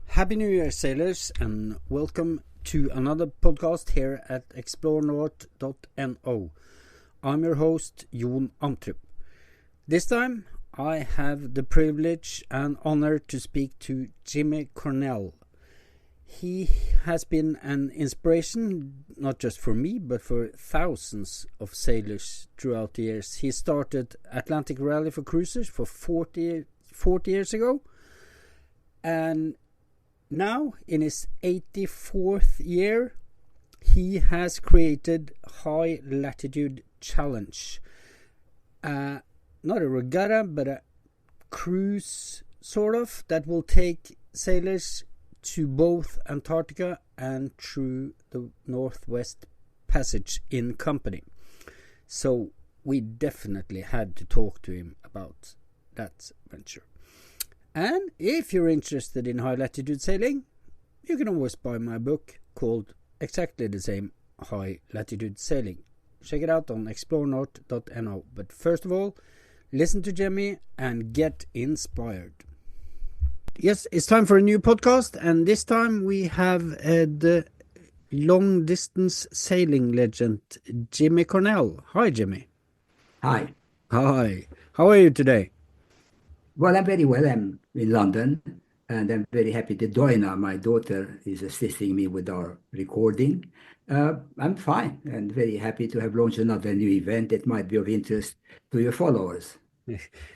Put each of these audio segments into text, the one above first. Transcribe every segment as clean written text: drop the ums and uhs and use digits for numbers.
Happy New Year, sailors, and welcome to another podcast here at explorenorth.no. I'm your host, Jon Antrup. This time, I have the privilege and honor to speak to Jimmy Cornell. He has been an inspiration, not just for me, but for thousands of sailors throughout the years. He started Atlantic Rally for Cruisers for 40 years ago. And now, in his 84th year, he has created High Latitude Challenge. Not a regatta, but a cruise, sort of, that will take sailors to both Antarctica and through the Northwest Passage in company. So we definitely had to talk to him about that venture. And if you're interested in high latitude sailing, you can always buy my book called exactly the same, High Latitude Sailing. Check it out on explorenorth.no. But first of all, listen to Jimmy and get inspired. Yes, it's time for a new podcast, and this time we have the long distance sailing legend Jimmy Cornell. Hi, Jimmy. Hi. Hi. How are you today? Well, I'm very well. I'm in London, and I'm very happy that Doina, my daughter, is assisting me with our recording. I'm fine and very happy to have launched another new event that might be of interest to your followers.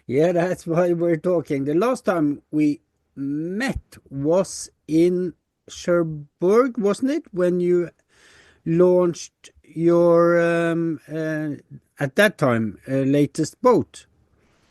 Yeah, that's why we're talking. The last time we met was in Cherbourg, wasn't it? When you launched your, at that time, latest boat.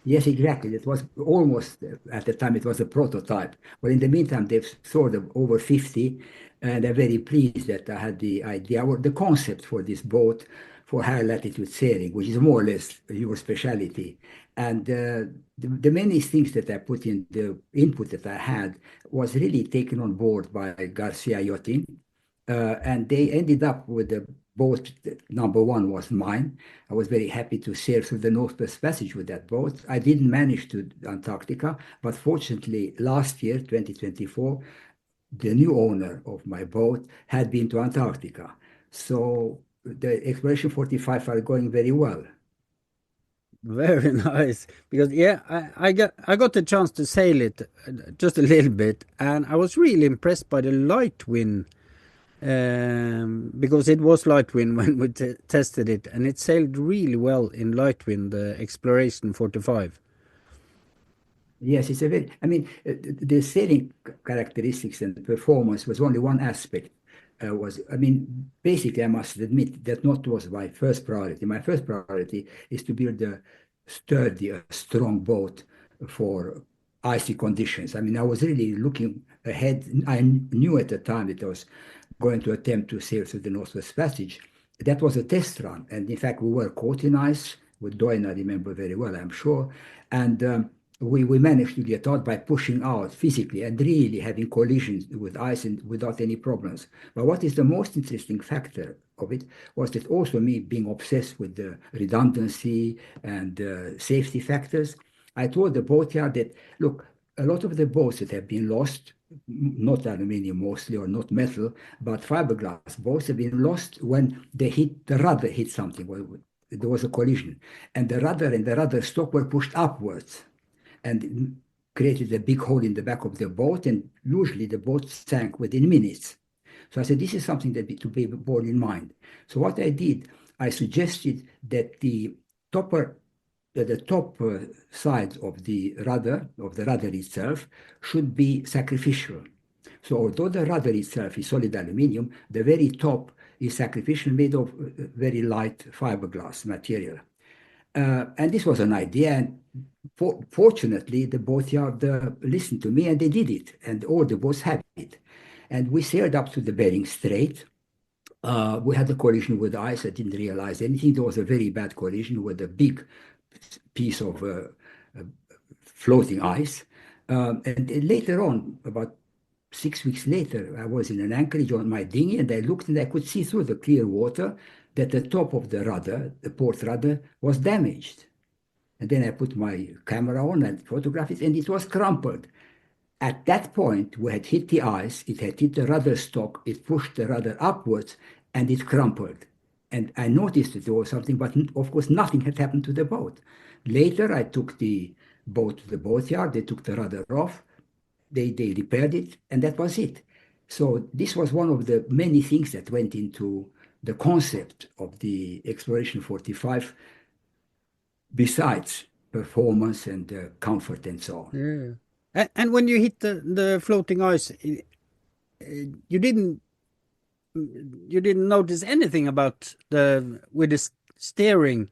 Yes, exactly. It was almost, at the time, it was a prototype. Well, in the meantime, they've sold over 50, and I'm very pleased that I had the idea or the concept for this boat for high latitude sailing, which is more or less your specialty. And the many things that I put in the input that I had was really taken on board by Garcia Yachting, and they ended up with the boat. Number one was mine. I was very happy to sail through the Northwest Passage with that boat. I didn't manage to Antarctica, but fortunately, last year, 2024, the new owner of my boat had been to Antarctica. So the Exploration 45 are going very well. Very nice. Because yeah, I got the chance to sail it just a little bit, and I was really impressed by the light wind. Because it was light wind when we tested it, and it sailed really well in light wind, the Exploration 45. Yes, it's a very, I mean, the sailing characteristics and performance was only one aspect. I mean, basically, I must admit that not was my first priority. My first priority is to build a sturdy, a strong boat for icy conditions. I mean, I was really looking ahead. I knew at the time that I was going to attempt to sail through the Northwest Passage. That was a test run. And in fact, we were caught in ice with Doyle, I remember very well, I'm sure. And we managed to get out by pushing out physically and really having collisions with ice and without any problems. But what is the most interesting factor of it was that also me being obsessed with the redundancy and safety factors. I told the boatyard that, look, a lot of the boats that have been lost, not aluminium mostly or not metal, but fiberglass boats have been lost when the rudder hit something. There was a collision, and the rudder and the rudder stock were pushed upwards and created a big hole in the back of the boat, and usually the boat sank within minutes. So I said, this is something to be borne in mind. So what I did, I suggested that the top side of the rudder itself, should be sacrificial. So although the rudder itself is solid aluminum, the very top is sacrificial, made of very light fiberglass material. And this was an idea, and fortunately, the boatyard listened to me, and they did it, and all the boats had it. And we sailed up to the Bering Strait. We had a collision with ice. I didn't realize anything. There was a very bad collision with a big piece of uh, floating ice. And later on, about 6 weeks later, I was in an anchorage on my dinghy, and I looked and I could see through the clear water that the top of the rudder, the port rudder, was damaged. And then I put my camera on and photographed it, and it was crumpled. At that point, we had hit the ice, it had hit the rudder stock, it pushed the rudder upwards, and it crumpled. And I noticed that there was something, but of course, nothing had happened to the boat. Later, I took the boat to the boatyard, they took the rudder off, they repaired it, and that was it. So this was one of the many things that went into the concept of the Exploration 45, besides performance and comfort and so on. Yeah. And when you hit the floating ice, you didn't you didn't notice anything about the with the steering.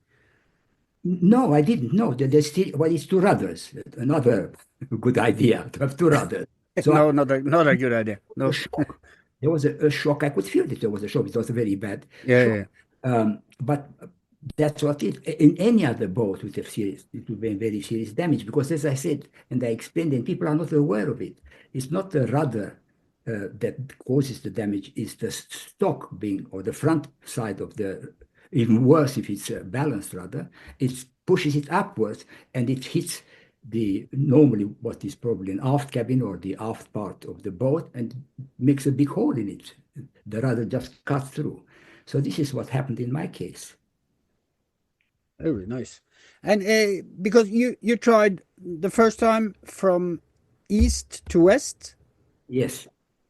No, I didn't know that there's still, well, it's two rudders. Another good idea to have two rudders. So No, not a good idea. a No. shock. There was a shock. I could feel that there was a shock. It was a very bad Yeah, shock. yeah, But that's what it. In any other boat would have serious, it would be very serious damage because, as I said and I explained, and people are not aware of it. It's not the rudder that causes the damage. It's the stock being or the front side of the. Even worse if it's a balanced rudder. It pushes it upwards and it hits the normally what is probably an aft cabin or the aft part of the boat and makes a big hole in it. The rudder just cuts through. So this is what happened in my case. very nice. And because you tried the first time from east to west, Yes.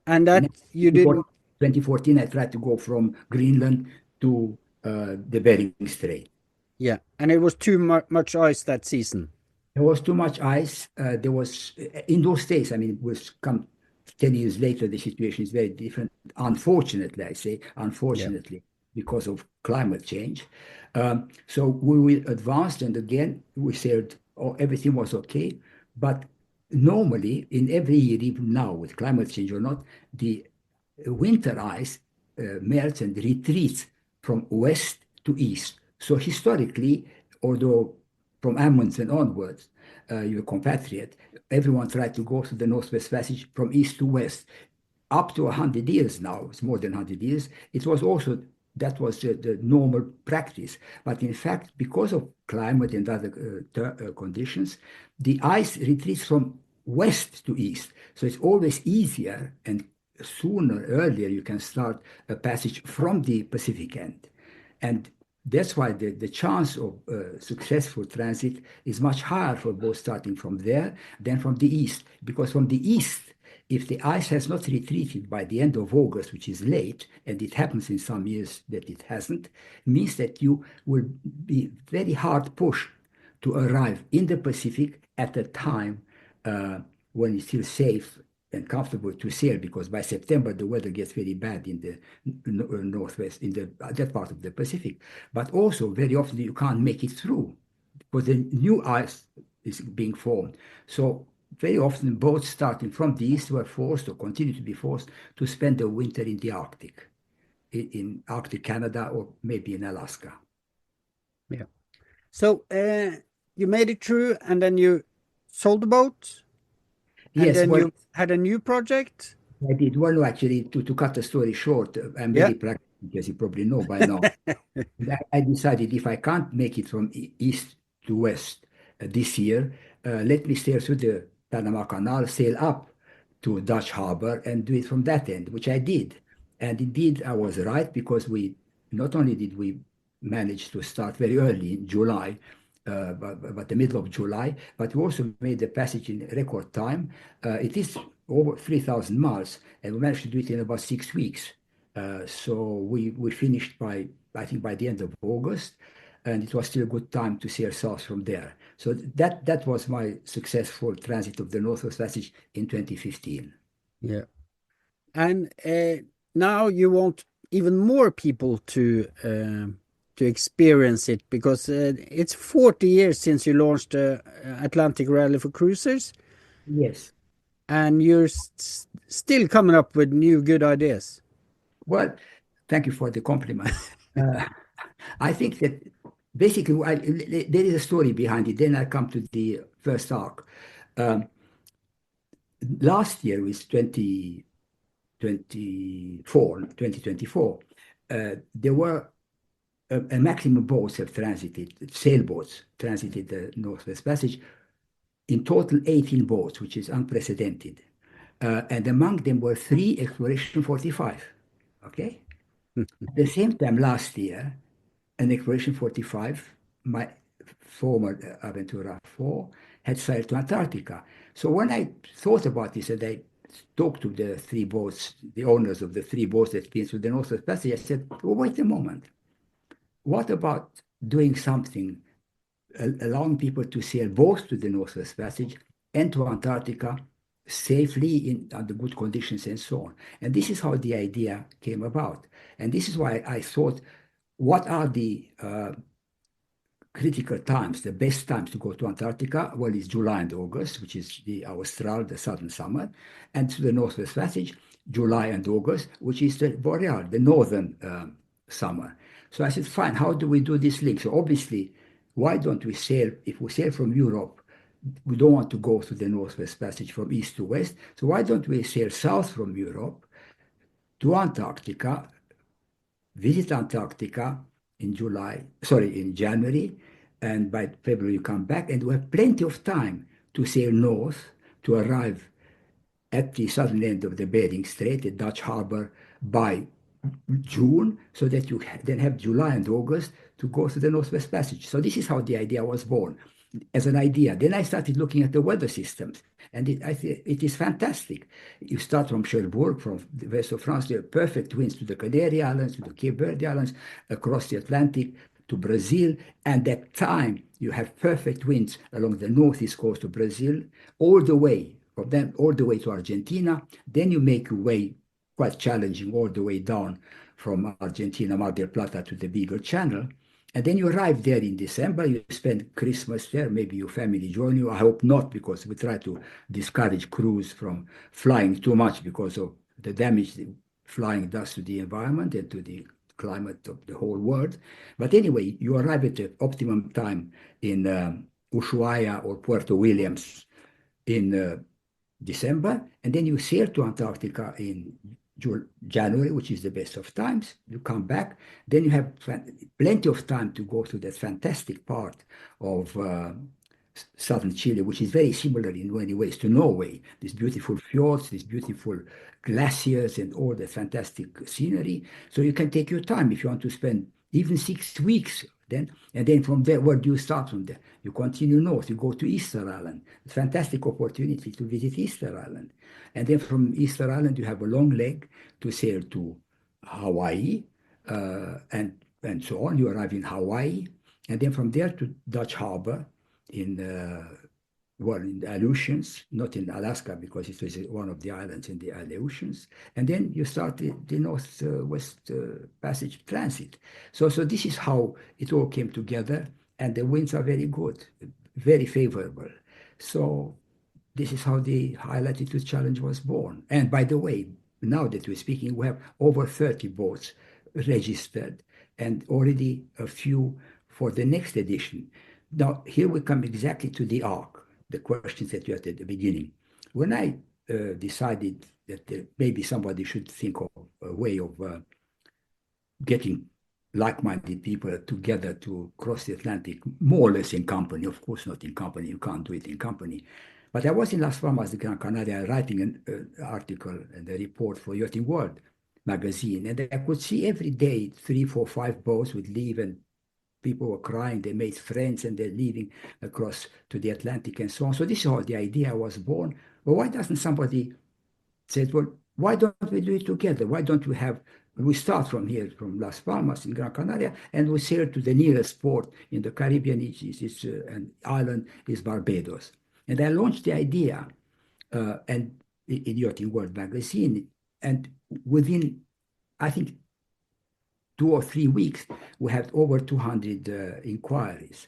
and that In you didn't. 2014, I tried to go from Greenland to the Bering Strait. Yeah, and it was too much ice that season. There was too much ice. There was in those days. I mean, it was come 10 years later. The situation is very different. Unfortunately, I say Yeah. unfortunately because of climate change. So we advanced, and again we said, "Oh, everything was okay." But normally, in every year, even now with climate change or not, the winter ice melts and retreats from west to east. So historically, although from Amundsen onwards, your compatriot, everyone tried to go through the Northwest Passage from east to west. Up to 100 years now, it's more than 100 years, it was also, that was the normal practice. But in fact, because of climate and other conditions, the ice retreats from west to east. So it's always easier and sooner, earlier, you can start a passage from the Pacific end. And that's why the chance of successful transit is much higher for both starting from there than from the east. Because from the east, if the ice has not retreated by the end of August, which is late, and it happens in some years that it hasn't, means that you will be very hard pushed to arrive in the Pacific at a time when it's still safe and comfortable to sail, because by September the weather gets very bad in the northwest, in the that part of the Pacific. But also very often you can't make it through because the new ice is being formed. So very often boats starting from the east were forced or continue to be forced to spend the winter in the Arctic, in Arctic Canada or maybe in Alaska. Yeah. So you made it through, and then you sold the boat, and Yes, then well, you had a new project. I did. Well, no, actually, to cut the story short, I'm Yeah. very practical, as you probably know by now. I decided if I can't make it from east to west this year, let me sail through the Panama Canal, sail up to Dutch Harbor, and do it from that end, which I did. And indeed, I was right because we not only did we manage to start very early in July, but the middle of July, but we also made the passage in record time. It is over 3,000 miles, and we managed to do it in about 6 weeks. So we finished by, I think, by the end of August, and it was still a good time to see ourselves from there. So that was my successful transit of the Northwest Passage in 2015. Yeah. And now you want even more people to experience it, because it's 40 years since you launched Atlantic Rally for Cruisers, Yes. and you're still coming up with new good ideas. Well, thank you for the compliment. Uh, I think that basically there is a story behind it. Then I come to the first arc. Um, Last year was 2024, there were a maximum boats have transited, sailboats transited the Northwest Passage. In total, 18 boats, which is unprecedented. and among them were three Exploration 45. Okay? At the same time, last year, an Exploration 45, my former Aventura 4, had sailed to Antarctica. So when I thought about this and I talked to the three boats, the owners of the three boats that came through the Northwest Passage, I said, well, wait a moment. What about doing something, allowing people to sail both to the Northwest Passage and to Antarctica safely under good conditions and so on? And this is how the idea came about. And this is why I thought, what are the critical times, the best times to go to Antarctica? Well, it's July and August, which is the austral, the southern summer, and to the Northwest Passage, July and August, which is the boreal, the northern summer. So I said, fine, how do we do this link? So obviously, why don't we sail, if we sail from Europe, we don't want to go through the Northwest Passage from east to west, so why don't we sail south from Europe to Antarctica, visit Antarctica in January, and by February you come back, and we have plenty of time to sail north to arrive at the southern end of the Bering Strait, the Dutch harbor, by June, so that you then have July and August to go through the Northwest Passage. So this is how the idea was born, as an idea. Then I started looking at the weather systems, and it is fantastic. You start from Cherbourg, from the west of France, there are perfect winds to the Canary Islands, to the Cape Verde Islands, across the Atlantic to Brazil, and at time you have perfect winds along the northeast coast of Brazil, all the way from them all the way to Argentina. Then you make your way, quite challenging, all the way down from Argentina, Mar del Plata, to the Beagle Channel. And then you arrive there in December, you spend Christmas there, maybe your family join you. I hope not, because we try to discourage crews from flying too much because of the damage the flying does to the environment and to the climate of the whole world. But anyway, you arrive at the optimum time in Ushuaia or Puerto Williams in December, and then you sail to Antarctica in January, which is the best of times. You come back, then you have plenty of time to go to that fantastic part of southern Chile, which is very similar in many ways to Norway. These beautiful fjords, these beautiful glaciers, and all the fantastic scenery. So you can take your time if you want to spend even 6 weeks. And then from there, where do you start from there? You continue north, you go to Easter Island. It's a fantastic opportunity to visit Easter Island. And then from Easter Island, you have a long leg to sail to Hawaii, and so on. You arrive in Hawaii, and then from there to Dutch Harbor in in the Aleutians, not in Alaska because it was one of the islands in the Aleutians. And then you start the Northwest Passage transit. So this is how it all came together, and the winds are very good, very favorable. So this is how the High Latitude Challenge was born. And by the way, now that we're speaking, we have over 30 boats registered and already a few for the next edition. Now, here we come exactly to the arc, the questions that you had at the beginning. When I decided that maybe somebody should think of a way of getting like-minded people together to cross the Atlantic, more or less in company, of course not in company, you can't do it in company. But I was in Las Palmas de Gran Canaria writing an article and a report for Yachting World magazine, and I could see every day 3, 4, 5 boats would leave, and people were crying, they made friends, and they're leaving across to the Atlantic and so on. So this is how the idea was born. But why doesn't somebody say, well, why don't we do it together? Why don't we start from here, from Las Palmas in Gran Canaria, and we sail to the nearest port in the Caribbean, an island is Barbados. And I launched the idea and in Yachting World magazine, and within, I think, 2 or 3 weeks, we had over 200 inquiries.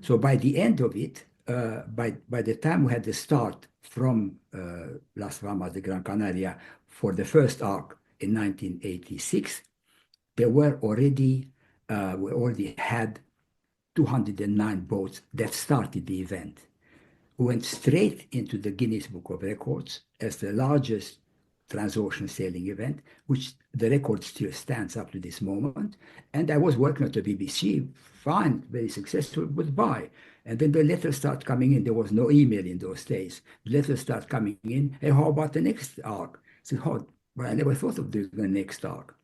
So by the end of it, by the time we had the start from Las Palmas de Gran Canaria for the first arc in 1986, we already had 209 boats that started the event. We went straight into the Guinness Book of Records as the largest transocean sailing event, which the record still stands up to this moment. And I was working at the BBC, fine, very successful, goodbye. And then the letters start coming in. There was no email in those days. The letters start coming in. Hey, how about the next arc? So, oh, well, I never thought of doing the next arc.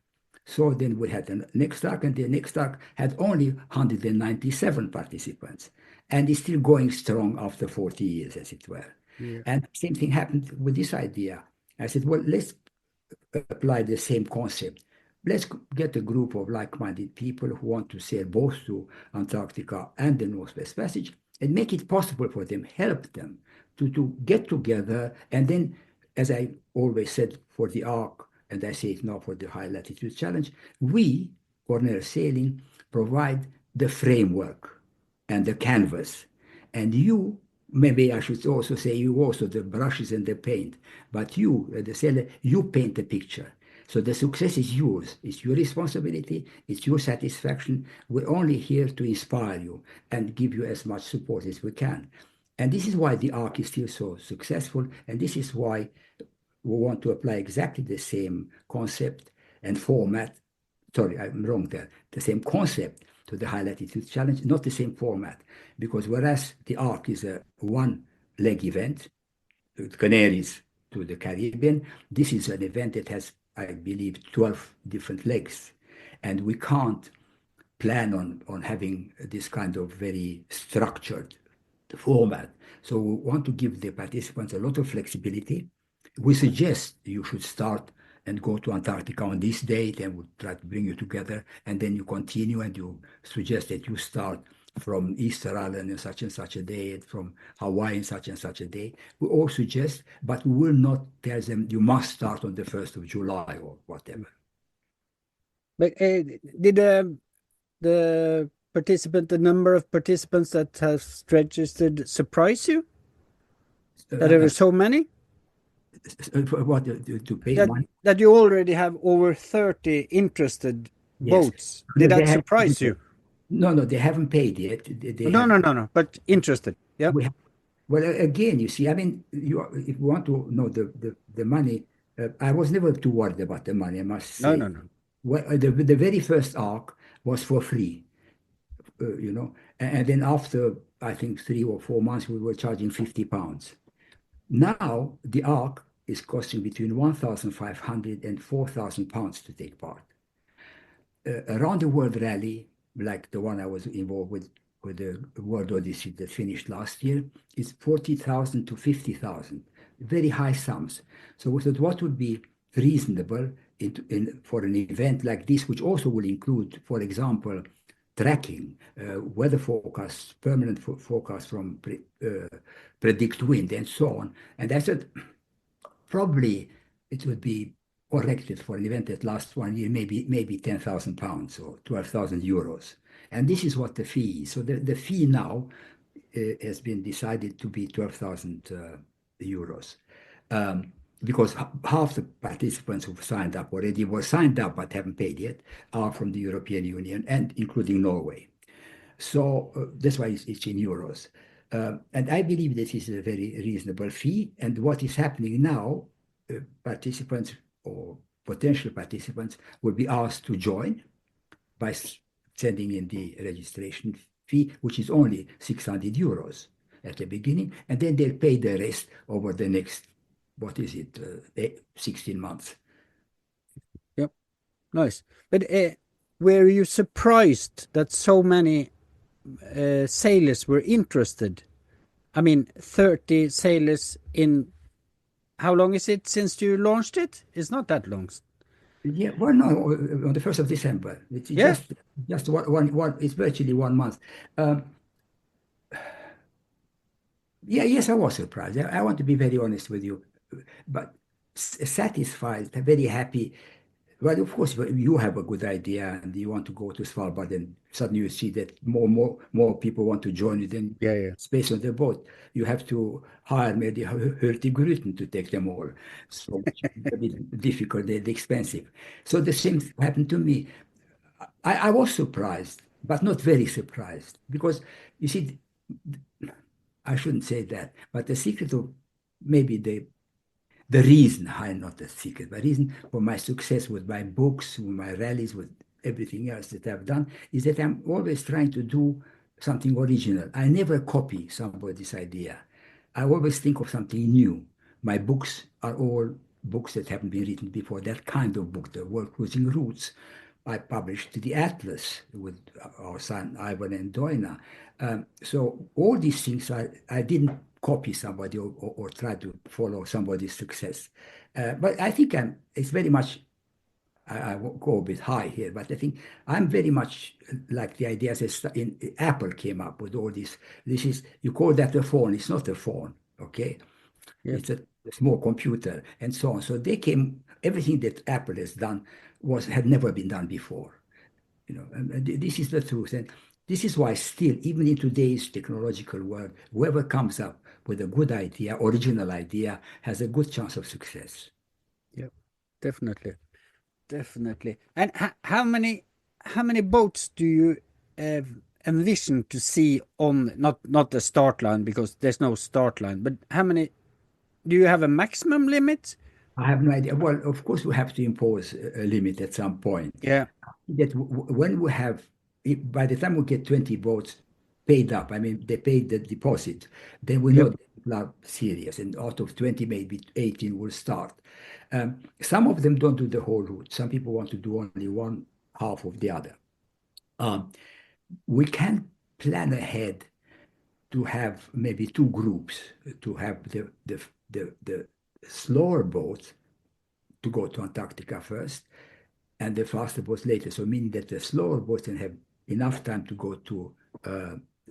So then we had the next arc, and the next arc had only 197 participants, and is still going strong after 40 years, as it were. Yeah. And same thing happened with this idea. I said, well, let's apply the same concept. Let's get a group of like-minded people who want to sail both to Antarctica and the Northwest Passage and make it possible for them, help them to get together. And then, as I always said for the ARC, and I say it now for the High Latitude Challenge, we, Cornell Sailing, provide the framework and the canvas. And you, maybe I should also say you also the brushes and the paint, but you, the sailor, you paint the picture. So the success is yours. It's your responsibility. It's your satisfaction. We're only here to inspire you and give you as much support as we can. And this is why the ARC is still so successful. And this is why we want to apply exactly the same concept and format. Sorry, I'm wrong there. The same concept to the High Latitude Challenge, not the same format. Because whereas the ARC is a one-leg event, the Canaries to the Caribbean, this is an event that has, I believe, 12 different legs. And we can't plan on having this kind of very structured format. So we want to give the participants a lot of flexibility. We suggest you should start and go to Antarctica on this date, and we'll try to bring you together. And then you continue, and you suggest that you start from Easter Island on such and such a day, and from Hawaii on such and such a day. We all suggest, but we will not tell them you must start on the 1st of July or whatever. But did the number of participants that have registered surprise you? That there were so many? What, to pay That, money? that you already have over 30 interested Yes. boats. Did No, that surprise you? No, they haven't paid yet. They No, have, no, but interested. Yeah. we have, well, again, you see, I mean, if you want to know the money, I was never too worried about the money, I must say. No. Well, the very first arc was for free, and then after, I think, 3 or 4 months, we were charging £50. Now, the arc is costing between 1,500 and 4,000 pounds to take part. Around the world rally, like the one I was involved with the World Odyssey that finished last year, is 40,000 to 50,000, very high sums. So we thought what would be reasonable for an event like this, which also will include, for example, tracking, weather forecasts, permanent forecasts from predict wind and so on. And I said, probably it would be corrected for an event that lasts 1 year, maybe 10,000 pounds or 12,000 euros. And this is what the fee is. So the fee now has been decided to be 12,000 euros. Because half the participants who've signed up already were signed up but haven't paid yet are from the European Union and including Norway. So that's why it's in euros. And I believe this is a very reasonable fee. And what is happening now, participants or potential participants will be asked to join by sending in the registration fee, which is only 600 euros at the beginning. And then they'll pay the rest over the next, 16 months. Yep. Nice. But were you surprised that so many sailors were interested? I mean, 30 sailors in how long is it since you launched it? It's not that long. Yeah, well, no, on the 1st of December. It's Yeah. just one, it's virtually 1 month. Yeah, yes, I was surprised. I want to be very honest with you, but satisfied, very happy. Well, of course, you have a good idea and you want to go to Svalbard, and suddenly you see that more people want to join you than Yeah. space on the boat. You have to hire maybe Hurtigruten to take them all. So it's a bit difficult and expensive. So the same happened to me. I was surprised, but not very surprised, because you see, I shouldn't say that, but the secret of maybe the reason, not the secret, the reason for my success with my books, with my rallies, with everything else that I've done, is that I'm always trying to do something original. I never copy somebody's idea. I always think of something new. My books are all books that haven't been written before. That kind of book, the World Cruising Routes, I published the Atlas with our son Ivan and Doina. So all these things, I didn't copy somebody or try to follow somebody's success. But I think it's very much I won't go a bit high here, but I think I'm very much like the ideas that Apple came up with all this. This is, you call that a phone. It's not a phone, okay? Yep. It's a small computer and so on. So they came, everything that Apple has done had never been done before. And this is the truth. And this is why still, even in today's technological world, whoever comes up with a good idea, original idea, has a good chance of success. Yep. Definitely. Definitely. And how many boats do you uh, envision to see on not the start line because there's no start line, but how many do you have a maximum limit? I have no idea. Well, of course, we have to impose a limit at some point. Yeah. That when we have, by the time we get 20 boats paid up, I mean, they paid the deposit, then we know Yep. that people are serious. And out of 20, maybe 18 will start. Some of them don't do the whole route. Some people want to do only one half of the other. Um, we can plan ahead to have maybe two groups, to have the slower boats to go to Antarctica first and the faster boats later. So meaning that the slower boats can have enough time to go to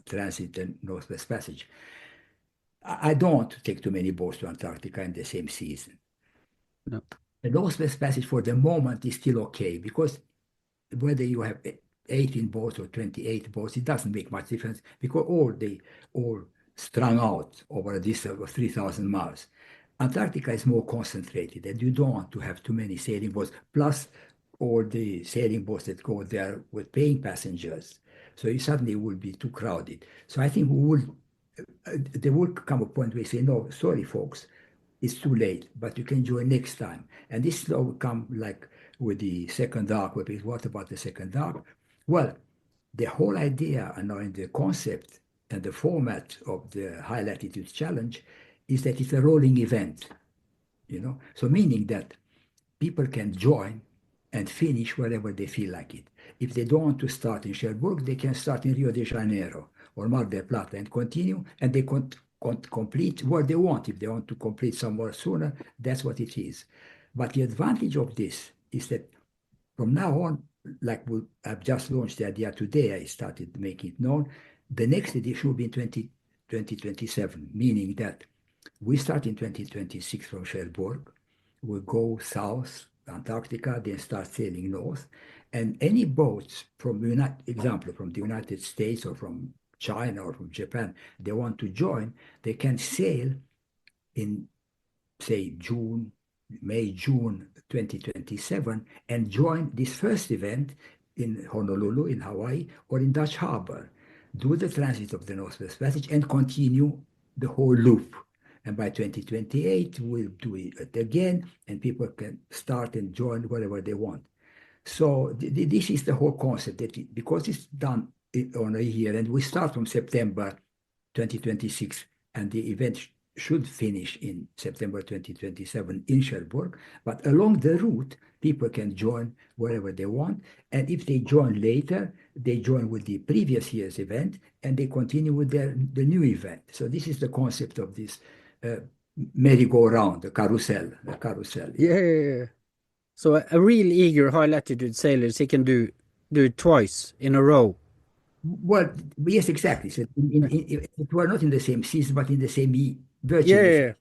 transit and Northwest Passage. I don't want to take too many boats to Antarctica in the same season. No. The Northwest Passage for the moment is still okay because whether you have 18 boats or 28 boats, it doesn't make much difference because all strung out over a distance of 3,000 miles. Antarctica is more concentrated, and you don't want to have too many sailing boats, plus all the sailing boats that go there with paying passengers. So you suddenly will be too crowded. So I think there will come a point where you say, no, sorry, folks, it's too late, but you can join next time. And this will come like with the second arc, where people, what about the second arc? Well, the whole idea and knowing the concept and the format of the High Latitude Challenge is that it's a rolling event. So meaning that people can join and finish wherever they feel like it. If they don't want to start in Cherbourg, they can start in Rio de Janeiro or Mar del Plata and continue, and they complete where they want. If they want to complete somewhere sooner, that's what it is. But the advantage of this is that from now on, like I've just launched the idea today, I started making it known. The next edition will be in 2027, meaning that we start in 2026 from Cherbourg. We'll go south, Antarctica, then start sailing north. And any boats from example, from the United States or from China or from Japan, they want to join, they can sail in, say, May, June 2027, and join this first event in Honolulu, in Hawaii, or in Dutch Harbor. Do the transit of the Northwest Passage and continue the whole loop. And by 2028, we'll do it again, and people can start and join wherever they want. So this is the whole concept that because it's done on a year, and we start from September 2026, and the event should finish in September 2027 in Cherbourg. But along the route, people can join wherever they want. And if they join later, they join with the previous year's event and they continue with the new event. So this is the concept of this uh, merry-go-round, the carousel. Yeah, yeah, yeah. So a real eager high latitude sailors, he can do it twice in a row. Well, yes, exactly. So it were not in the same season, but in the same Yeah, virtually, yeah,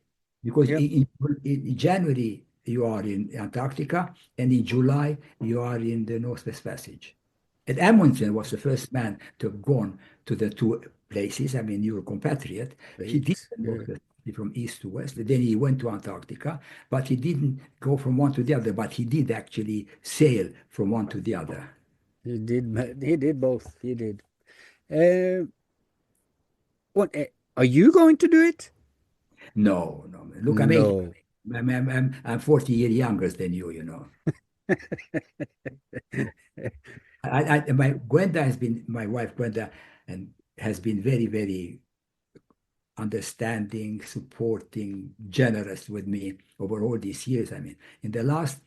because yeah. in January you are in Antarctica, and in July you are in the Northwest Passage. And Amundsen was the first man to have gone to the two places. I mean, your compatriot, he did Right. the Yeah. Northwest from east to west. Then he went to Antarctica, but he didn't go from one to the other. But he did actually sail from one to the other. He did both. He did. Uh, what are you going to do it? No, no. Look, I'm 80. No. I'm 40 years younger than you. My Gwenda has been, my wife Gwenda, and has been very, very understanding, supporting, generous with me over all these years. I mean, in the last,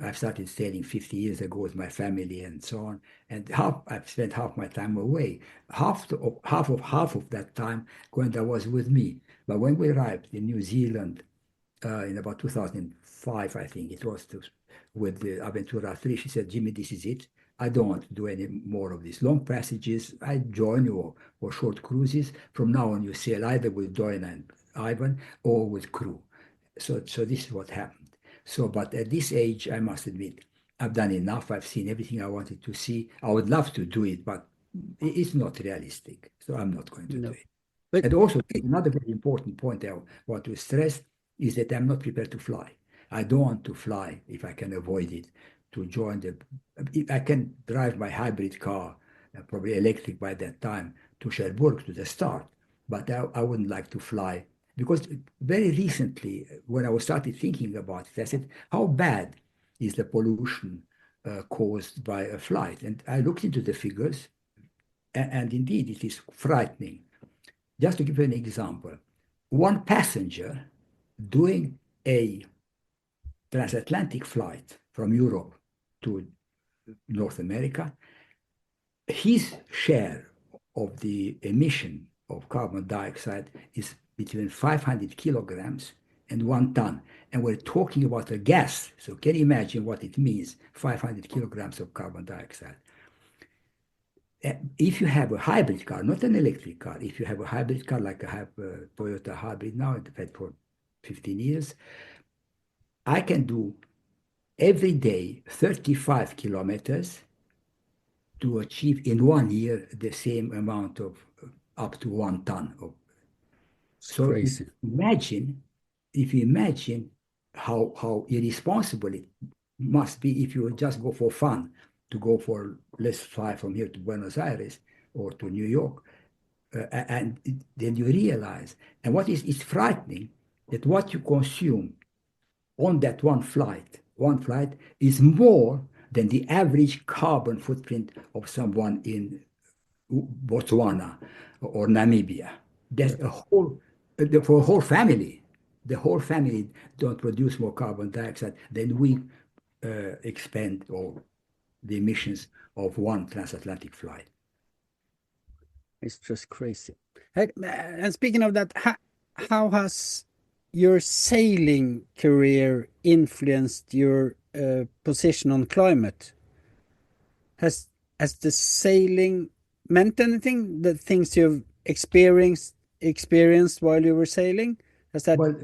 I've started sailing 50 years ago with my family and so on, and I've spent half my time away. Half of that time, Gwenda was with me. But when we arrived in New Zealand in about 2005, I think it was, with the Aventura 3, she said, Jimmy, this is it. I don't want to do any more of these long passages. I join you, or short cruises. From now on, you sail either with Doina and Ivan or with crew. So this is what happened. So, but at this age, I must admit, I've done enough. I've seen everything I wanted to see. I would love to do it, but it's not realistic. So I'm not going to do No. it. But And also, another very important point I want to stress is that I'm not prepared to fly. I don't want to fly if I can avoid it. To join the, I can drive my hybrid car, probably electric by that time, to Cherbourg to the start, but I wouldn't like to fly because very recently, when I was started thinking about it, I said, how bad is the pollution caused by a flight? And I looked into the figures, and indeed, it is frightening. Just to give you an example, one passenger doing a transatlantic flight from Europe to North America, his share of the emission of carbon dioxide is between 500 kilograms and 1 ton. And we're talking about a gas. So can you imagine what it means, 500 kilograms of carbon dioxide? If you have a hybrid car, not an electric car, if you have a hybrid car, like I have a Toyota hybrid now, I've had for 15 years, I can do every day 35 kilometers to achieve in 1 year the same amount of up to 1 ton of. it's So crazy. if you imagine how irresponsible it must be if you just go for fun, to go for, let's fly from here to Buenos Aires or to New York, and then you realize, and what is it's frightening, that what you consume on that one flight is more than the average carbon footprint of someone in Botswana or Namibia. That's Yeah. a whole, for a whole family. The whole family don't produce more carbon dioxide than we expend, or the emissions of one transatlantic flight. It's just crazy. And speaking of that, how has your sailing career influenced your position on climate? Has has the sailing meant anything? The things you've experienced while you were sailing? Has that? Well,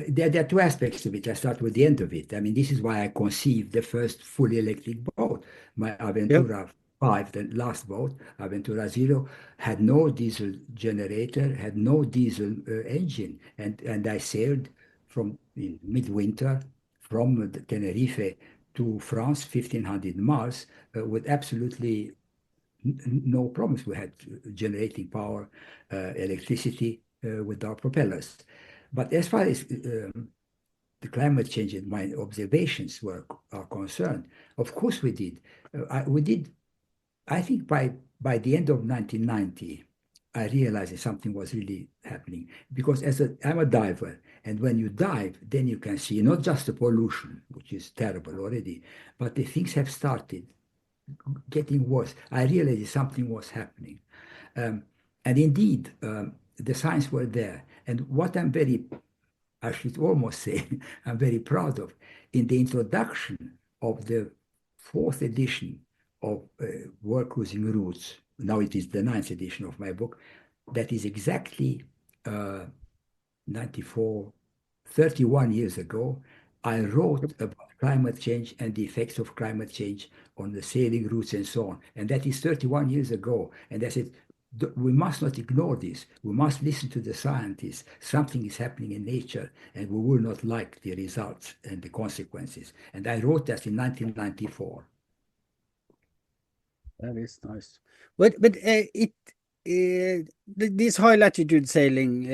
there are two aspects to it. I start with the end of it. I mean, this is why I conceived the first fully electric boat. My Yep. Aventura 5, the last boat, Aventura Zero, had no diesel generator, had no diesel engine. And I sailed from in midwinter from Tenerife to France, 1,500 miles, with absolutely no problems. We had generating power, electricity with our propellers. But as far as the climate change and my observations are concerned, of course we did. We did. I think by the end of 1990, I realized that something was really happening because I'm a diver, and when you dive, then you can see not just the pollution, which is terrible already, but the things have started getting worse. I realized something was happening. Um, and indeed, the signs were there. And what I should almost say, I'm very proud of, in the introduction of the fourth edition of World Cruising Routes, now it is the ninth edition of my book, that is exactly uh, 94, 31 years ago, I wrote about climate change and the effects of climate change on the sailing routes and so on. And that is 31 years ago. And I said, we must not ignore this. We must listen to the scientists. Something is happening in nature, and we will not like the results and the consequences. And I wrote that in 1994. That is nice. These high latitude sailing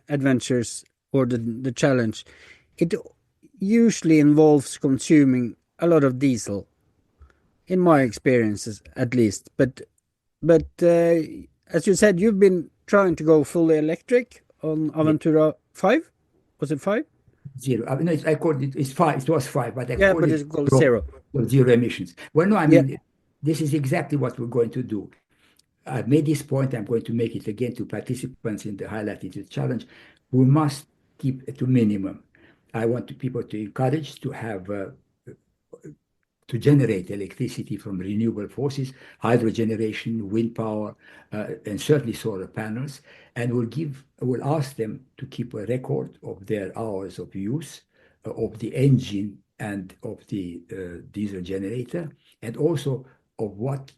adventures, or the challenge, it usually involves consuming a lot of diesel, in my experiences at least. But as you said, you've been trying to go fully electric on Yeah, Aventura 5. Was it 5? zero. I mean, I called it, it's five, it was five, but I Yeah, called but it it's called zero, 0. so zero emissions. Well, no, I Yeah, mean, this is exactly what we're going to do. I've made this point, I'm going to make it again to participants in the High Latitude Challenge. We must keep it to minimum. I want people to encourage to have to generate electricity from renewable forces, hydro generation, wind power, and certainly solar panels. And we'll ask them to keep a record of their hours of use of the engine and of the diesel generator, and also of what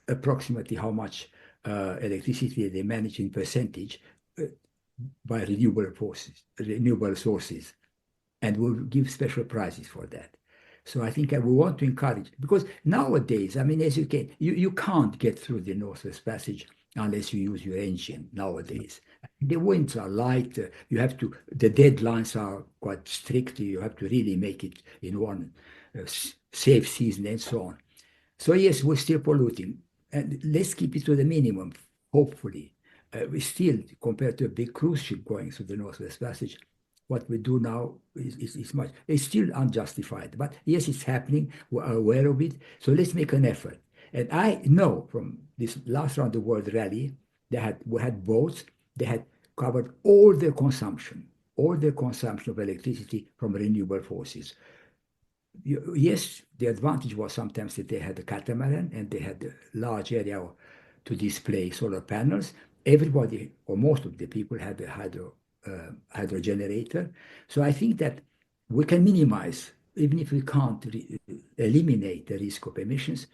approximately how much electricity they manage in percentage uh, by renewable sources, and we'll give special prizes for that. So I think we want to encourage, because nowadays, I mean, as you can't get through the Northwest Passage unless you use your engine nowadays. The winds are light. The deadlines are quite strict. You have to really make it in one safe season and so on. So yes, we're still polluting, and let's keep it to the minimum. Hopefully, we still, compared to a big cruise ship going through the Northwest Passage, what we do now is much. It's still unjustified, but yes, it's happening. We're aware of it. So let's make an effort. And I know from this last round of the World Rally, we had boats. They had covered all their consumption of electricity from renewable forces. Yes, the advantage was sometimes that they had a catamaran and they had a large area to display solar panels. Everybody, or most of the people, had a hydro generator. So I think that we can minimize, even if we can't eliminate the risk of emissions.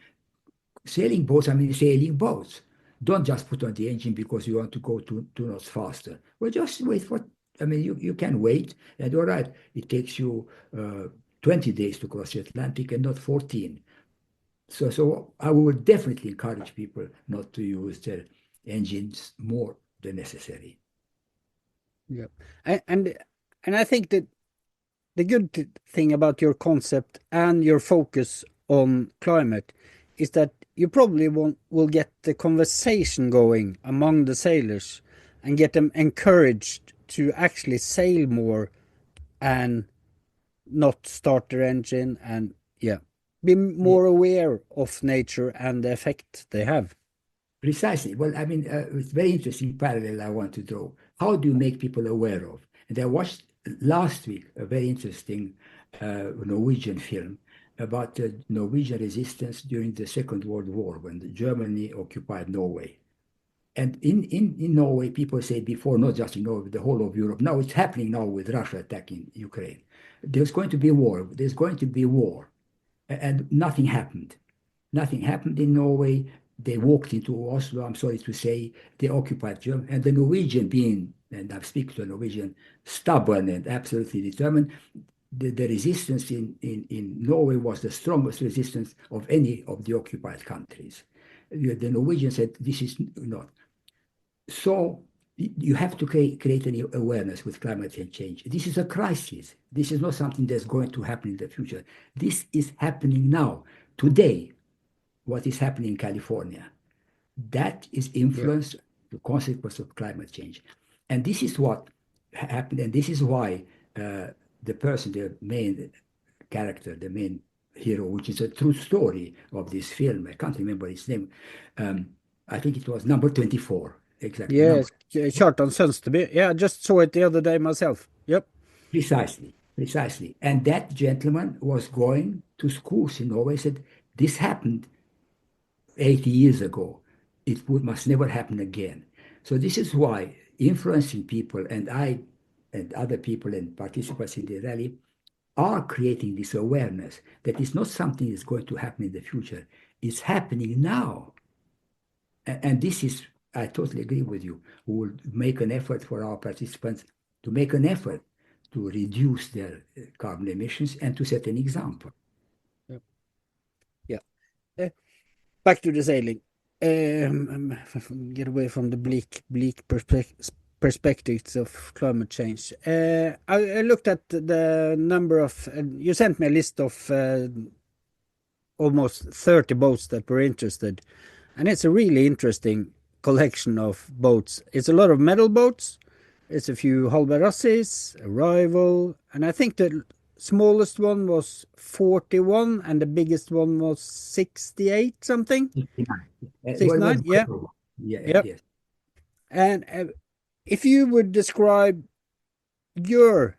Sailing boats, I mean, sailing boats. Don't just put on the engine because you want to go two knots faster. Well, just wait for, I mean, you can wait, and all right, it takes you 20 days to cross the Atlantic and not 14. So I would definitely encourage people not to use their engines more than necessary. yeah. And and, and I think that the good thing about your concept and your focus on climate is that you probably will get the conversation going among the sailors and get them encouraged to actually sail more and not start their engine and yeah, be Yeah, more aware of nature and the effect they have. precisely. Well, I mean, it's very interesting parallel I want to draw. How do you make people aware of? And I watched last week a very interesting Norwegian film about the Norwegian resistance during the Second World War when Germany occupied Norway. And in Norway, people say before, not just in Norway, the whole of Europe. Now it's happening now with Russia attacking Ukraine. There's going to be war. There's going to be war. And nothing happened. Nothing happened in Norway. They walked into Oslo, I'm sorry to say. They occupied Germany. And the Norwegian being, and I speak to a Norwegian, stubborn and absolutely determined, the resistance in Norway was the strongest resistance of any of the occupied countries. The Norwegians said, this is not. So you have to create an awareness with climate change. This is a crisis. This is not something that's going to happen in the future. This is happening now, today. What is happening in California? That is Yeah. influence the consequence of climate change. And this is what happened. And this is why the main character, the main hero, which is a true story of this film, I can't remember his name. Um, I think it was number 24, exactly. Number Yes, Kjartan Sønsteby. Yeah, I just saw it the other day myself. Yep. Precisely, precisely. And that gentleman was going to schools in Norway, said, this happened 80 years ago. Must never happen again. So this is why influencing people, and I and other people and participants in the rally are creating this awareness that it's not something that's going to happen in the future. It's happening now. And this is, I totally agree with you. We will make an effort for our participants to make an effort to reduce their carbon emissions and to set an example. Yep. Yeah. Uh, Back to the sailing. Get away from the bleak perspectives of climate change. I looked at the number of. You sent me a list of almost 30 boats that were interested, and it's a really interesting collection of boats. It's a lot of metal boats. It's a few Halberassis, a Rival, and I think the smallest one was 41 and the biggest one was 68 something. 69. What was 69, yeah. yeah, Yep. yes. And if you would describe your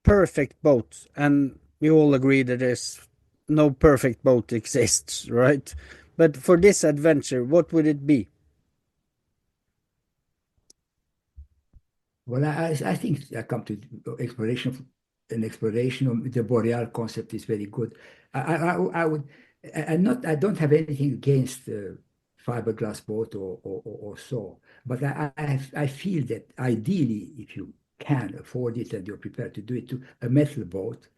perfect boat, and we all agree that there's no perfect boat exists, right? But for this adventure, what would it be? Well, I think I come to exploration. An exploration of the boreal concept is very good. I would, I don't have anything against fiberglass boat or so, but I feel that ideally, if you can afford it and you're prepared to do it, to a metal boat,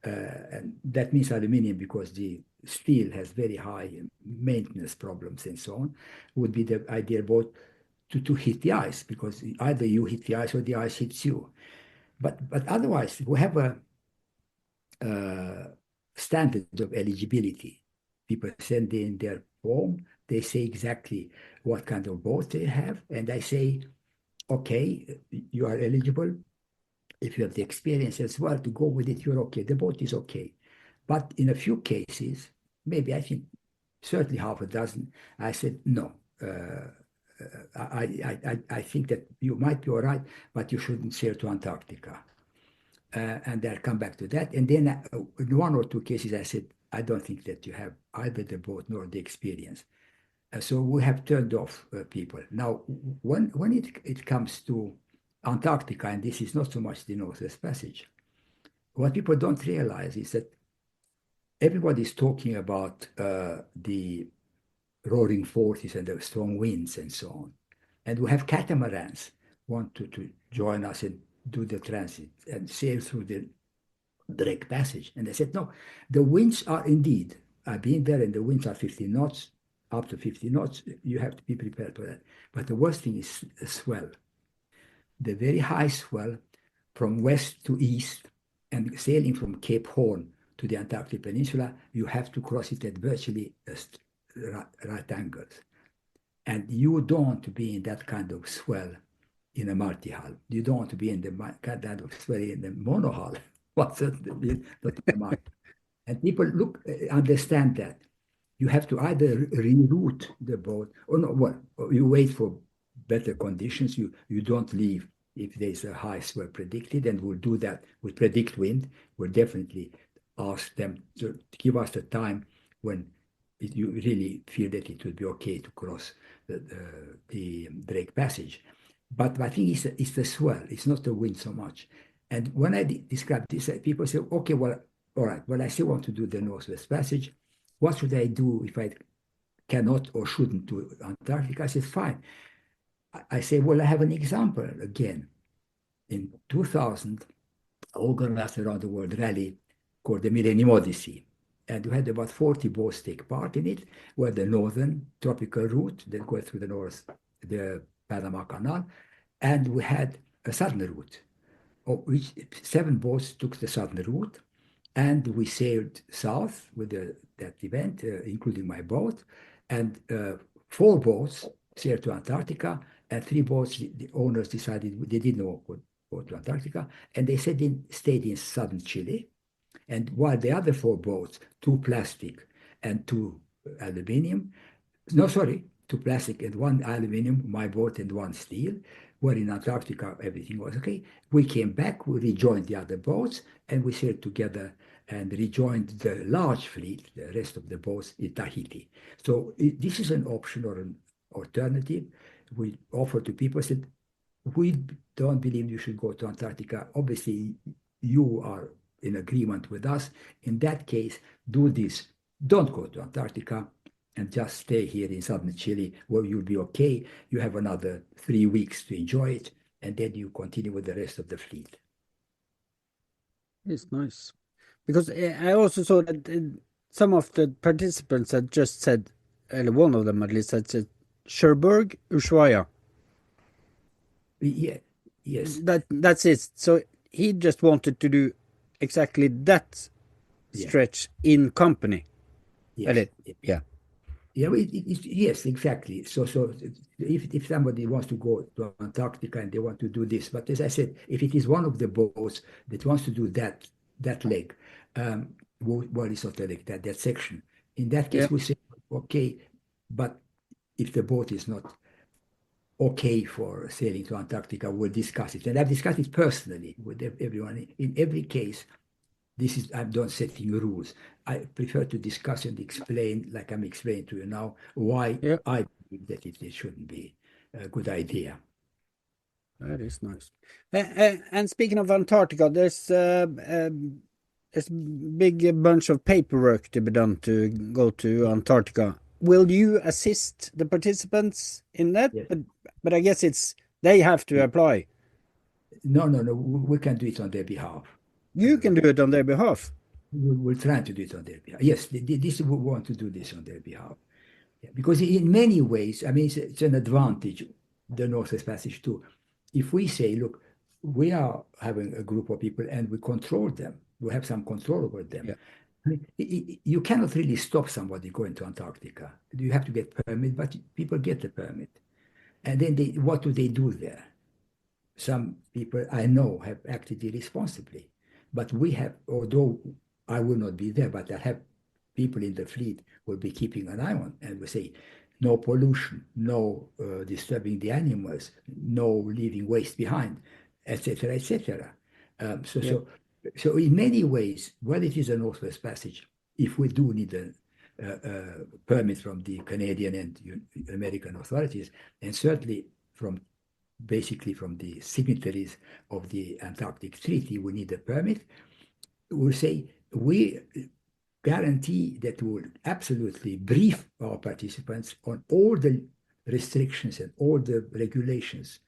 and that means aluminium because the steel has very high maintenance problems and so on, would be the ideal boat to hit the ice because either you hit the ice or the ice hits you. But otherwise, we have a standard of eligibility. People send in their form. They say exactly what kind of boat they have, and I say, okay, you are eligible. If you have the experience as well to go with it, you're okay. The boat is okay. But in a few cases, maybe I think certainly half a dozen, I said no. I think that you might be all right, but you shouldn't sail to Antarctica. And I'll come back to that. And then in one or two cases, I said, I don't think that you have either the boat nor the experience. So we have turned off people. Now, when it comes to Antarctica, and this is not so much the Northwest Passage, what people don't realize is that everybody's talking about the roaring forties and the strong winds and so on. And we have catamarans want to join us and do the transit and sail through the Drake Passage. And they said, no, the winds are indeed, I've been there and the winds are 50 knots, up to 50 knots. You have to be prepared for that. But the worst thing is swell. The very high swell from west to east and sailing from Cape Horn to the Antarctic Peninsula, you have to cross it at virtually right angles. And you don't want to be in that kind of swell in a multi-hull. You don't want to be in the kind of swell in the monohull. What's it? Not in the market. And people understand that. You have to either reroute the boat or no, well, you wait for better conditions. You don't leave if there's a high swell predicted, and we'll do that. We predict wind. We'll definitely ask them to give us the time when you really feel that it would be okay to cross the Drake Passage. But I think it's the swell, it's not the wind so much. And when I describe this, people say, okay, well, all right, well, I still want to do the Northwest Passage. What should I do if I cannot or shouldn't do Antarctica? I said, fine. I say, well, I have an example again. In 2000, I organized around the world rally called the Millennium Odyssey. And we had about 40 boats take part in it. We had the northern tropical route that goes through the north, the Panama Canal, and we had a southern route. Of which 7 boats took the southern route, and we sailed south with that event, including my boat, and 4 boats sailed to Antarctica, and 3 boats, the owners decided they didn't want to go to Antarctica, and they stayed in southern Chile. And while the other 4 boats, 2 plastic and 2 aluminum, no, sorry, 2 plastic and 1 aluminum, my boat and 1 steel, were in Antarctica, everything was okay. We came back, we rejoined the other boats, and we sailed together and rejoined the large fleet, the rest of the boats in Tahiti. So this is an option or an alternative we offer to people. Said, we don't believe you should go to Antarctica. Obviously, you are in agreement with us. In that case, do this. Don't go to Antarctica and just stay here in southern Chile where you'll be okay. You have another 3 weeks to enjoy it, and then you continue with the rest of the fleet. It's nice. Because I also saw that some of the participants had just said, one of them at least had said, Cherbourg, Ushuaia. Yeah, yes, That's it. So he just wanted to do exactly that yeah, stretch in company. Well, yes, yeah. Yeah, yes, exactly. So if somebody wants to go to Antarctica and they want to do this, but as I said, if it is one of the boats that wants to do that leg, well, it's not the leg, that section. In that Yeah, case, we say, okay, but if the boat is not okay for sailing to Antarctica, we'll discuss it. And I've discussed it personally with everyone. In every case, I'm not setting rules. I prefer to discuss and explain, like I'm explaining to you now, why yeah, I believe that it shouldn't be a good idea. that is nice. And speaking of Antarctica, there's big bunch of paperwork to be done to go to Antarctica. Will you assist the participants in that? Yes. But I guess it's they have to apply. No, no, no. We can do it on their behalf. You can do it on their behalf. We'll try to do it on their behalf. Yes, this we want to do this on their behalf. Yeah, because in many ways, I mean, it's an advantage, the Northwest Passage too. If we say, look, we are having a group of people and we control them, we have some control over them. Yeah, I mean, you cannot really stop somebody going to Antarctica. You have to get permit, but people get the permit. And then what do they do there? Some people I know have acted irresponsibly, but we have, although I will not be there, but I have people in the fleet will be keeping an eye on, and we say no pollution, no disturbing the animals, no leaving waste behind, etc., etc. Um, so, yeah, so, so in many ways, whether it is a Northwest Passage, if we do need a permit from the Canadian and American authorities, and certainly from basically from the signatories of the Antarctic Treaty, we need a permit. We'll say we guarantee that we will absolutely brief our participants on all the restrictions and all the regulations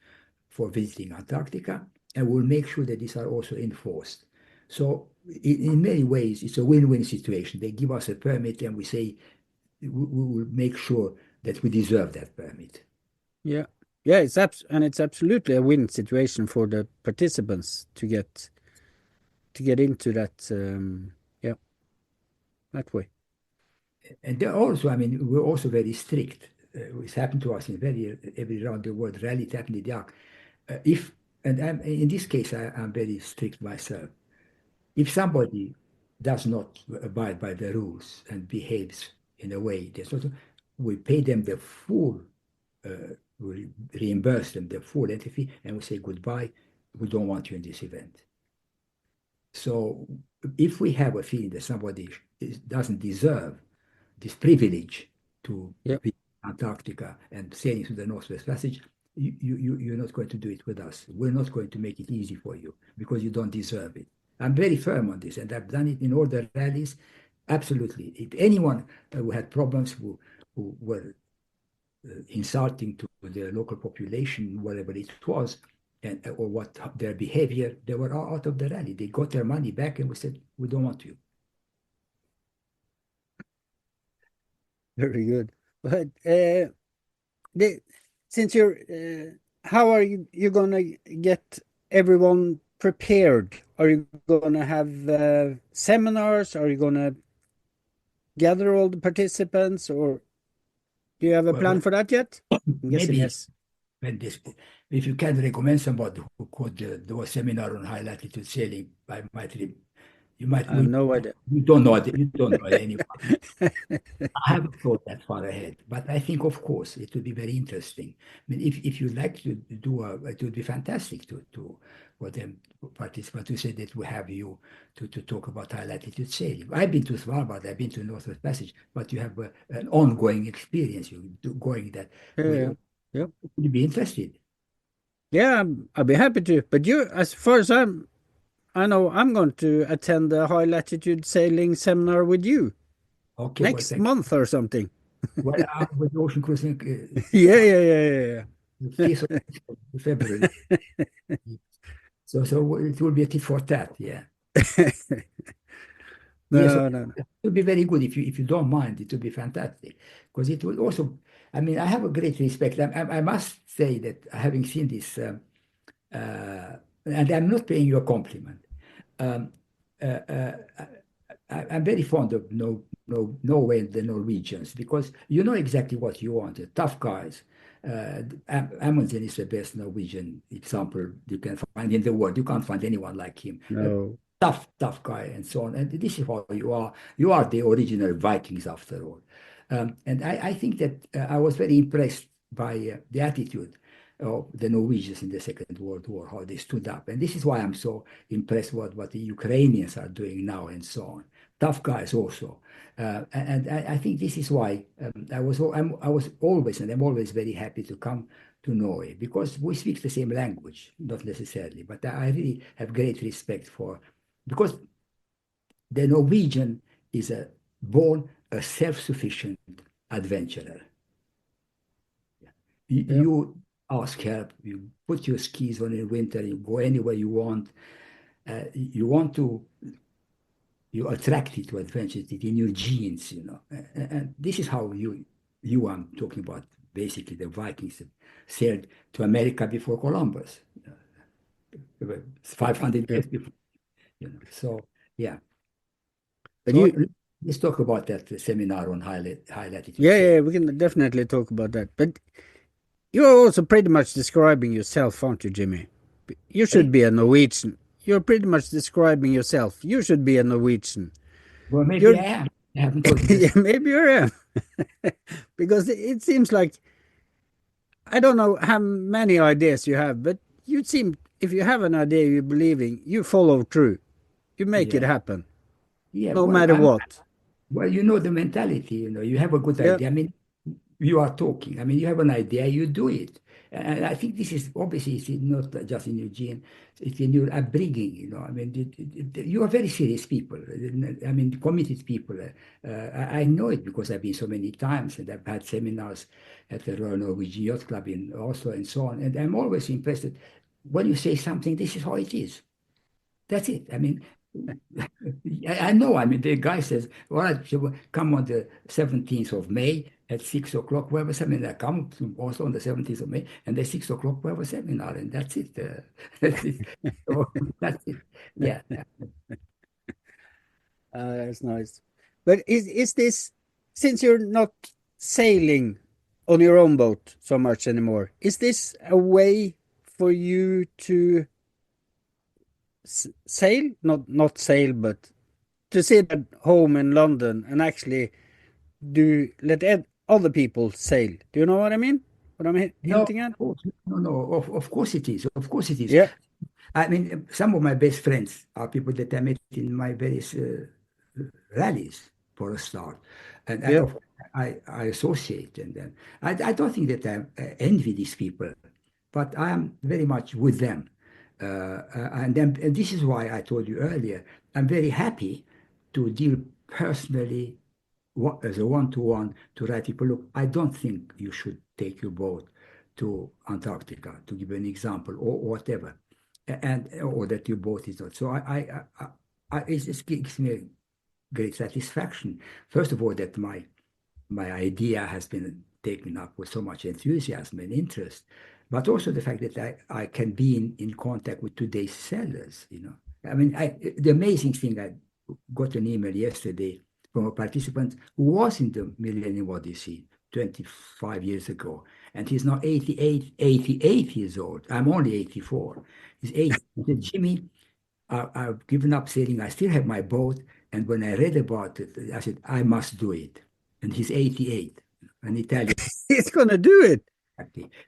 for visiting Antarctica, and we'll make sure that these are also enforced. So in many ways, it's a win-win situation. They give us a permit, and we say we will make sure that we deserve that permit. yeah, yeah. It's absolutely a win situation for the participants to get into that. Yeah, that way. And they're also, I mean, we're also very strict. It's happened to us in every around the world rally. It happened in the Ark. If and in this case, I'm very strict myself. If somebody does not abide by the rules and behaves in a way that's not, we pay them the full, we reimburse them the full entry fee, and we say goodbye. We don't want you in this event. So if we have a feeling that somebody doesn't deserve this privilege to Yeah, be Antarctica and sailing through the Northwest Passage, you're not going to do it with us. We're not going to make it easy for you because you don't deserve it. I'm very firm on this, and I've done it in all the rallies. Absolutely. If anyone who had problems, who were insulting to the local population, whatever it was, and or what their behavior, they were out of the rally. They got their money back, and we said, we don't want you. very good. But the, since how are you gonna get everyone prepared? Are you gonna have seminars? Are you gonna gather all the participants, or do you have a Well, plan for that yet? I'm guessing maybe yes. when this, if you can recommend somebody who could do a seminar on high latitude sailing, I might, you might, I have no idea. you don't know, you don't know anyone. I haven't thought that far ahead, but I think, of course, it would be very interesting. I mean, if you'd like to do it would be fantastic to for them participants to say that we have you to talk about high latitude sailing. I've been to Svalbard, I've been to Northwest Passage, but you have an ongoing experience. You going that we Yeah, yeah, would be interested. yeah. I'll be happy to. But you, as far as I know, I'm going to attend the high latitude sailing seminar with you Okay, well, next thank. month or something. Well, with ocean cruising, Yeah, yeah, yeah, the 5th of February. So it will be a tit for tat, yeah. yeah. Yes, No, no, no. it would be very good if you don't mind. It would be fantastic because it will also. I mean, I have a great respect. I must say that having seen this, and I'm not paying you a compliment. Um, uh, uh, I'm very fond of Norway and the Norwegians because you know exactly what you want. Tough guys. Amundsen is the best Norwegian example you can find in the world. You can't find anyone like him. A No. tough guy, and so on. And this is how you are. You are the original Vikings, after all. And I think that I was very impressed by the attitude of the Norwegians in the Second World War, how they stood up. And this is why I'm so impressed with what the Ukrainians are doing now, and so on. Tough guys also. And I think this is why I was always, and I'm always very happy to come to Norway because we speak the same language, not necessarily, but I really have great respect for, because the Norwegian is born a self-sufficient adventurer. Yeah. You ask help, you put your skis on in winter, you go anywhere you want. You want to, you're attracted to adventure, it's in your genes, you know. And this is how I'm talking about basically the Vikings that sailed to America before Columbus, 500 Yeah. years before, you know. So, yeah. But So you, let's talk about that seminar on high latitude yeah, sailing. yeah, we can definitely talk about that. But you're also pretty much describing yourself, aren't you, Jimmy? You should Hey, be a Norwegian. You're pretty much describing yourself. You should be a Norwegian. well, maybe You're, I am. I haven't told you yeah, this. maybe you am. Because it seems like, I don't know how many ideas you have, but you seem, if you have an idea you believe in, you follow through. You make it Yeah. happen, Yeah. no matter what. Well, you know the mentality, you know, you have a good Yeah. idea. I mean, you are talking. I mean, you have an idea, you do it. And I think this is obviously it's not just in your gene, it's in your upbringing, you know. I mean, you are very serious people. I mean, committed people. I know it because I've been so many times and I've had seminars at the Royal Norwegian Yacht Club in Oslo and so on. And I'm always impressed that when you say something, this is how it is. That's it. I mean, I know. I mean, the guy says, all right, so come on the 17th of May at 6 o'clock, we have a seminar. Come also on the 17th of May, and at 6 o'clock, we have a seminar, and that's it. That's it. So, that's it. Yeah. That's nice. But is this, since you're not sailing on your own boat so much anymore, is this a way for you to sail? Not sail, but to sit at home in London and actually do let other people sail. Do you know what I mean? What I'm No, hinting at? of course, no. Of course it is. Of course it is. Yeah, I mean, some of my best friends are people that I met in my various rallies for a start. And yeah. I associate and then I don't think that I envy these people, but I am very much with them. And this is why I told you earlier, I'm very happy to deal personally as a one-to-one to write people, look, I don't think you should take your boat to Antarctica, to give an example, or whatever, and or that your boat is not. So it just gives me great satisfaction. First of all, that my idea has been taken up with so much enthusiasm and interest, but also the fact that I can be in contact with today's sellers, you know. I mean, the amazing thing, I got an email yesterday from a participant who was in the Millennium Odyssey 25 years ago, and he's now 88 years old. I'm only 84. He's 80. He said, Jimmy, I've given up sailing. I still have my boat. And when I read about it, I said, I must do it. And he's 88, an Italian. It's gonna do it.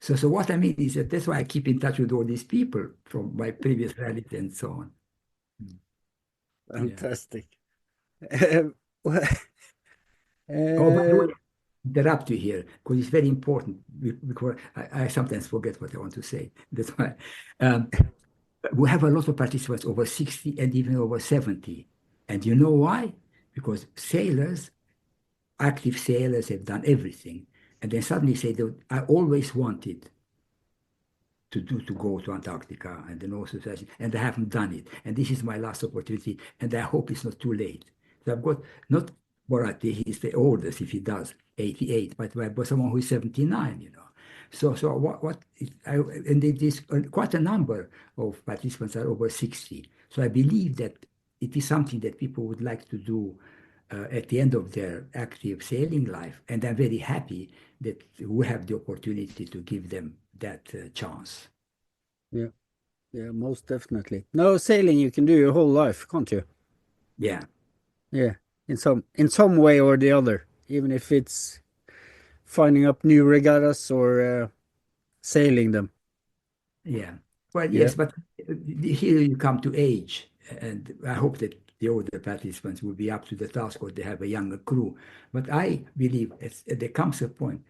So what I mean is that that's why I keep in touch with all these people from my previous rallies and so on. Yeah. Fantastic. Well, Oh, by the way, uh, interrupt you here because it's very important because I sometimes forget what I want to say. That's why um, we have a lot of participants over 60 and even over 70. And you know why? Because sailors, active sailors, have done everything. And then suddenly say, that I always wanted to go to Antarctica and then also, and I haven't done it. And this is my last opportunity, and I hope it's not too late. So I've got not Borat, he's the oldest if he does, 88, but someone who is 79, you know. So and it is quite a number of participants are over 60. So I believe that it is something that people would like to do at the end of their active sailing life. And I'm very happy that we have the opportunity to give them that chance. Yeah, yeah, most definitely. No, sailing you can do your whole life, can't you? Yeah, Yeah, in some way or the other, even if it's finding up new regattas or sailing them. yeah. Well, Yeah, yes, but here you come to age, and I hope that the older participants will be up to the task or they have a younger crew. But I believe there comes a point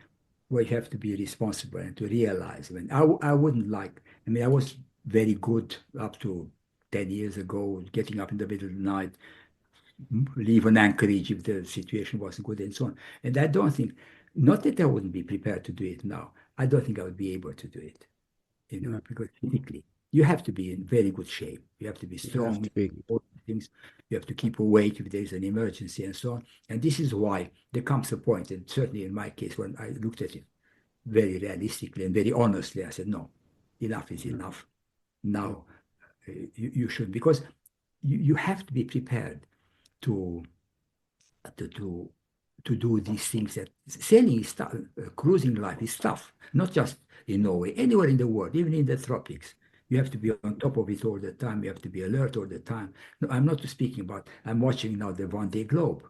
where you have to be responsible and to realize when I wouldn't like, I mean, I was very good up to 10 years ago, getting up in the middle of the night, leave an anchorage if the situation wasn't good and so on. And I don't think, not that I wouldn't be prepared to do it now, I don't think I would be able to do it, no, because physically you have to be in very good shape. You have to be you have strong, to be. all these things. You have to keep awake if there's an emergency and so on. And this is why there comes a point, and certainly in my case, when I looked at it very realistically and very honestly, I said, no, enough is No, enough. yeah. Now you should, because you have to be prepared to to to to do these things. That sailing is tough, cruising life is tough, not just in Norway, anywhere in the world, even in the tropics. You have to be on top of it all the time. You have to be alert all the time. No, I'm not speaking about, I'm watching now the Vendée Globe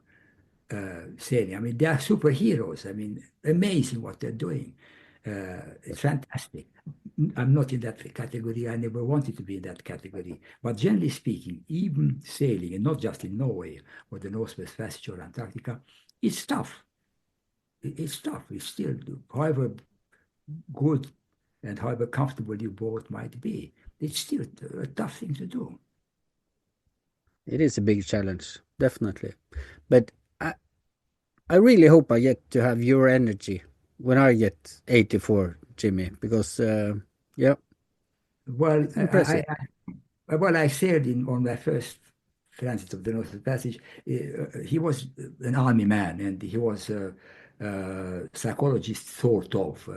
sailing. I mean, they are superheroes. I mean, amazing what they're doing. It's fantastic. I'm not in that category. I never wanted to be in that category. But generally speaking, even sailing, and not just in Norway or the Northwest Passage or Antarctica, it's tough. It's tough. It's still, however good and however comfortable you both might be, it's still a tough thing to do. It is a big challenge, definitely. But I, I really hope I get to have your energy when I get 84, Jimmy, because yeah, Well, it's impressive. well, I sailed on my first transit of the Northwest Passage. He was an army man, and he was a psychologist, sort of.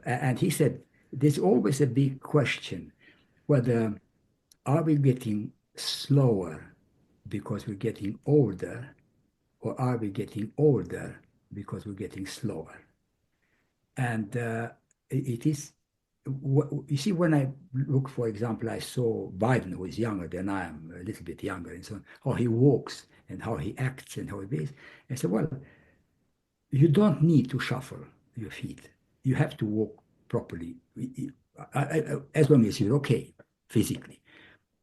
And he said, there's always a big question whether are we getting slower because we're getting older, or are we getting older because we're getting slower? And it is, you see, when I look, for example, I saw Biden, who is younger than I am, a little bit younger, and so on, how he walks and how he acts and how he behaves. I said, well, you don't need to shuffle your feet. You have to walk properly, as long as you're okay physically.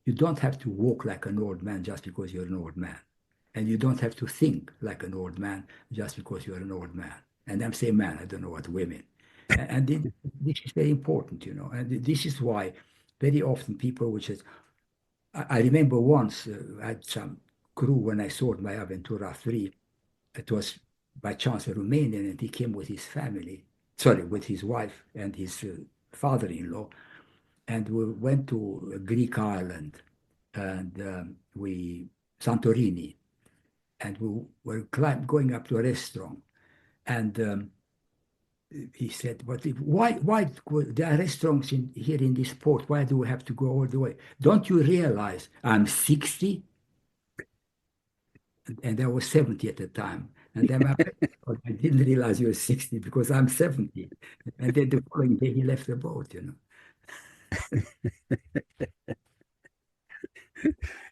You don't have to walk like an old man just because you're an old man. And you don't have to think like an old man just because you're an old man. And I'm saying man, I don't know what women. And this is very important, And this is why very often people which is, I remember once I had some crew when I sold my Aventura 3. It was by chance a Romanian, and he came with his family, sorry, with his wife and his father-in-law, and we went to a Greek island, and we Santorini, and we were going up to a restaurant, and he said, "But why there are restaurants here in this port? Why do we have to go all the way? Don't you realize I'm 60?" And I was 70 at the time. And then I didn't realize you were 60 because I'm 70. And then the following day he left the boat.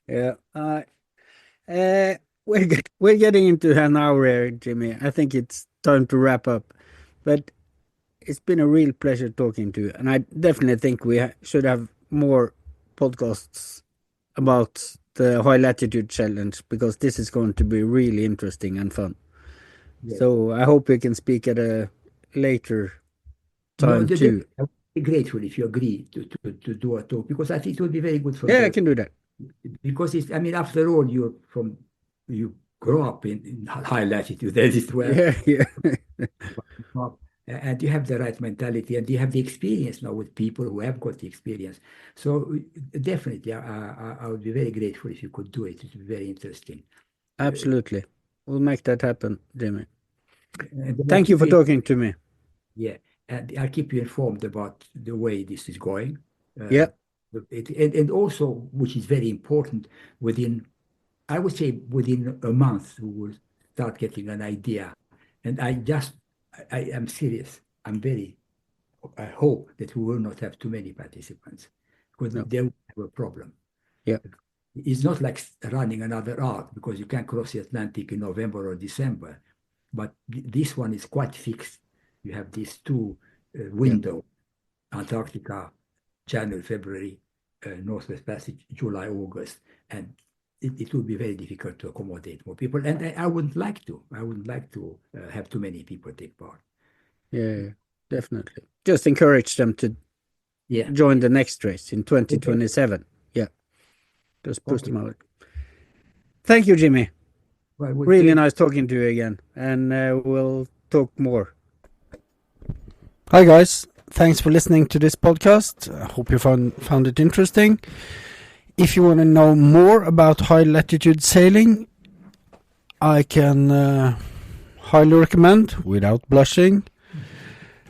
Yeah, we're getting into an hour here, Jimmy. I think it's time to wrap up. But it's been a real pleasure talking to you, and I definitely think we should have more podcasts about the High Latitude Challenge because this is going to be really interesting and fun. Yes. So I hope we can speak at a later No, time too. I would be grateful if you agree to do a talk because I think it would be very good for Yeah, I both. can do that. Because I mean, after all, you grow up in high latitude. That is where Yeah, yeah, and you have the right mentality and you have the experience now with people who have got the experience. So definitely, I would be very grateful if you could do it. It would be very interesting. Uh, absolutely. We'll make that happen, Jimmy. and then I'll Thank you keep for you, talking to me. yeah, and I'll keep you informed about the way this is going. Uh, Yeah, And also, which is very important, I would say within a month, we will start getting an idea. And I am serious. I hope that we will not have too many participants because No. they will have a problem. Yeah. It's not like running another arc because you can't cross the Atlantic in November or December. But this one is quite fixed. You have these two windows, Antarctica, January, February, Northwest Passage, July, August. And it would be very difficult to accommodate more people. And I wouldn't like to. I wouldn't like to have too many people take part. Yeah, definitely. Just encourage them to join the next race in 2027. Okay. Yeah. Just push them out. Thank you, Jimmy. Well, really nice talking to you again. And we'll talk more. Hi, guys. Thanks for listening to this podcast. I hope you found it interesting. If you want to know more about high latitude sailing, I can highly recommend, without blushing,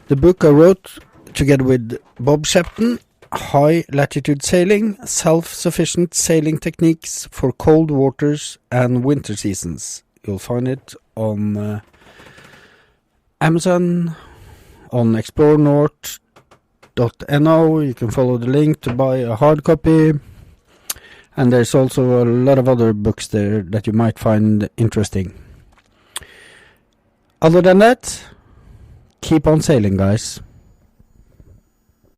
the book I wrote together with Bob Shepton, High Latitude Sailing, Self-Sufficient Sailing Techniques for Cold Waters and Winter Seasons. You'll find it on Amazon, on explorenorth.no. You can follow the link to buy a hard copy. And there's also a lot of other books there that you might find interesting. Other than that, keep on sailing, guys.